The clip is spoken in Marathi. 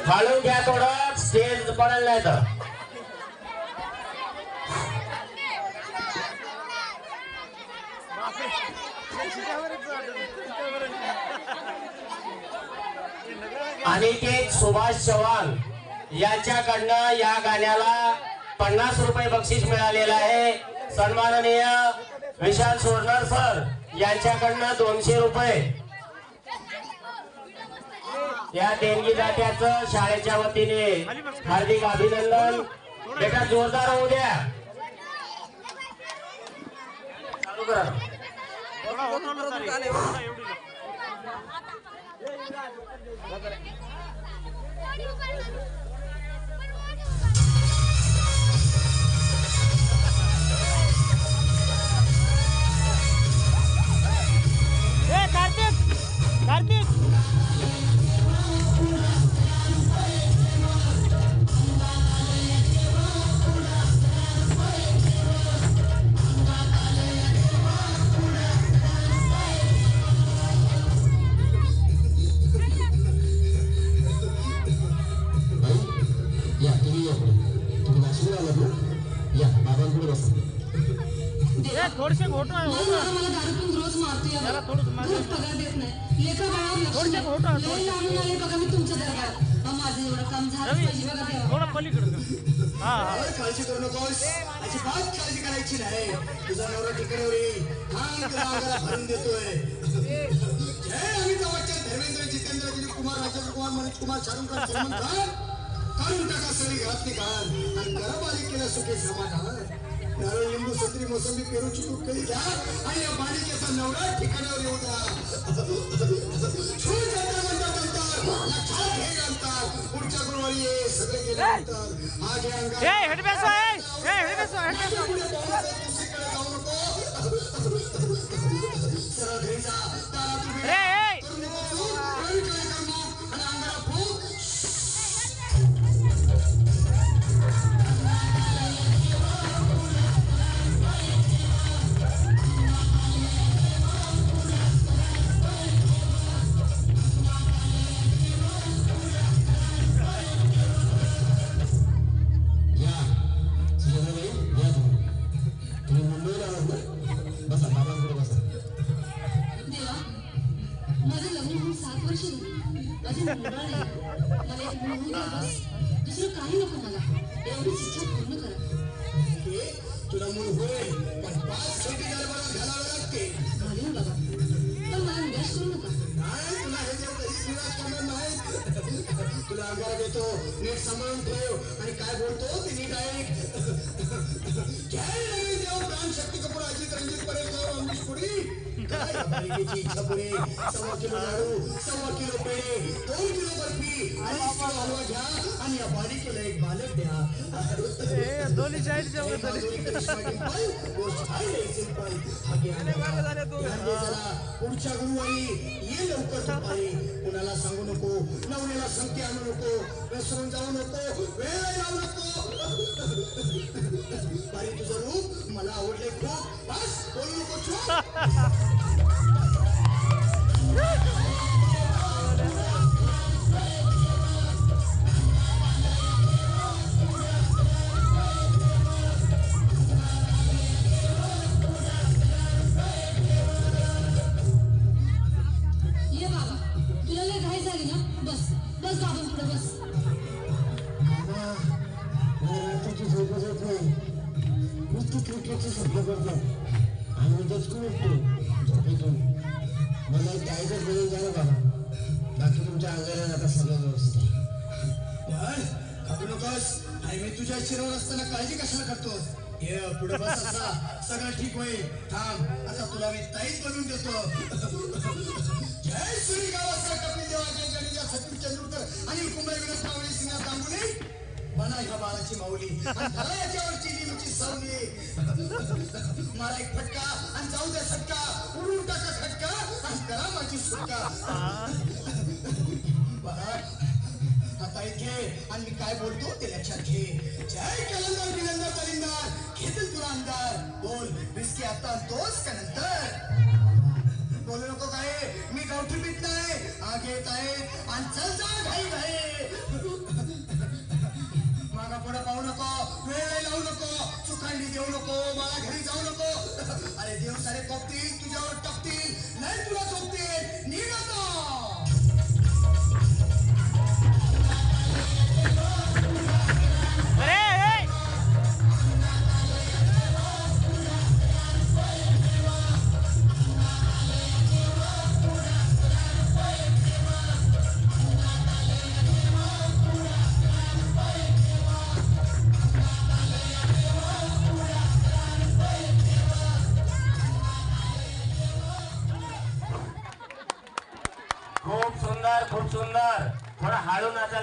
हळू घ्या थोडं स्टेज पडायला नाही तर अनिकेत सुभाष चव्हाण यांच्याकडनं या गाण्याला 50 रुपये बक्षीस मिळालेलं आहे. सन्माननीय विशाल सोरणार सर यांच्याकडनं 200 रुपये या देणगी दात्याचं शाळेच्या वतीने हार्दिक अभिनंदन. बेटा जोरदार होऊ द्या. चालू करा. कार्तिक कार्तिक थोडसे घोटो आहे मला दारू पिऊन रोज मारतो या जरा थोडं रोज पगार देत नाही. लेखा बाळावर लक्ष थोडसे घोटो आहे. लय लांबून आले बघा मी तुमच्या दरबारात. माझं एवढं काम झालं पाहिजे बघा देवा. थोडं पलीकडे हा काळजी करू नकोस. अजिबात काळजी करायची नाही. तुझा नवरा ठिकाणावर येईल. भरून देतोय. जय अमिताभ बच्चन, धर्मेंद्र, जितेंद्र, दिलीप कुमार, राजेंद्र कुमार, मनोज कुमार, शाहरुख खान, सलमान खान काढून टाका सरी घातली घाल आणि गरम आली केला सुखे समाधान. नारळ, लिंबू, संत्री, मोसंबी, पेरू, चिकू कधी घ्या आणि या बालिकेचा नवरा ठिकाणावर येऊ द्या. लक्षात घे घालतात. पुढच्या गुरुवारी ये सगळे गेल्यानंतर हा घे अंगात. दुसरीकडे जाऊ नको. सरळ घरी जा. दारात उभी राहा. करू नको चूक. प्रवीणकडे कर मग आणि अंगाला फूक. देवा माझं लग्न होऊन 7 वर्ष झाली. अजून मुलगा नाही. मला एक मुलगा होऊन द्या बस. दुसरं काही नको मला. एवढीच इच्छा पूर्ण करा. तुला मूल होईल पण 5 छोटी दरबारात घालावे लागते. घालीन बाबा पण मला निराश करू नका. नाही तुला हे देव कधीच निराश करणार नाही. तुला अंगारा देतो. नीट सांभाळून ठेव आणि काय बोलतो ते नीट ऐक. जय रवी देव, प्राण शक्ती कपूर, अजित रंजित परेकर, अमरीश पुरी. बालिकेची इच्छा पुरे. 1.25 किलो लाडू, 1.25 किलो पेढे, 2 किलो बर्फी, 2.5 किलो हलवा घ्या आणि या बालिकेला एक बालक द्या. दोन्ही साईड पुढच्या गुरुवारी ये लवकर दुपारी. कुणाला सांगू नको. नवऱ्याला संगती आणू नको. विसरून जाऊ नको. वेळ लावू नको. बारी तुझं रूप मला आवडले खूप. बस बोलू नको चूप. ये बाबा तुला लय घाई झाली ना. बस बस बाबा पुढे बस. रात्रीची झोपच होत नाही. नुसती क्रिकेटची स्वप्न करतो आणि दचकून उठतो झोपेतून. मला एक टायगर्स बनवून द्या ना बाबा. बाकी तुमच्या अंगाला आता सगळं व्यवस्थित आहे. घाबरू नकोस. आणि मी तुझ्या शिरावर असताना काळजी कशाला करतोस. ये पुढे बस. असा सगळं ठीक होईल. थांब आता तुला मी ताईच बनवून देतो. जय श्री गावाचा कपिल देवा, जय जडेजा, सचिन तेंडुलकर आणि कुंभे विनोद कावळे, सिंह गांगुली. बना ह्या बाळाची माऊली आणि धरा याच्यावरची लिंबूची सावली. मला एक फटका आणि जाऊ द्या सटका. उडून टाका खटका आणि करा माझी सुटका. आता इथे आणि मी काय बोलतो ते लक्षात घे. जय कलंदर बिलंदर तलिंदर, घेतील तुला अंदर. बोल बिस्की आता तोच का नंतर. बोलू नको काय. मी गावठी पीत नाही. आग येत आहे आणि चल जा घाई घाई. नको, मला घरी जाऊ नको. अरे देव सारे बाबतीत तुझ्यावर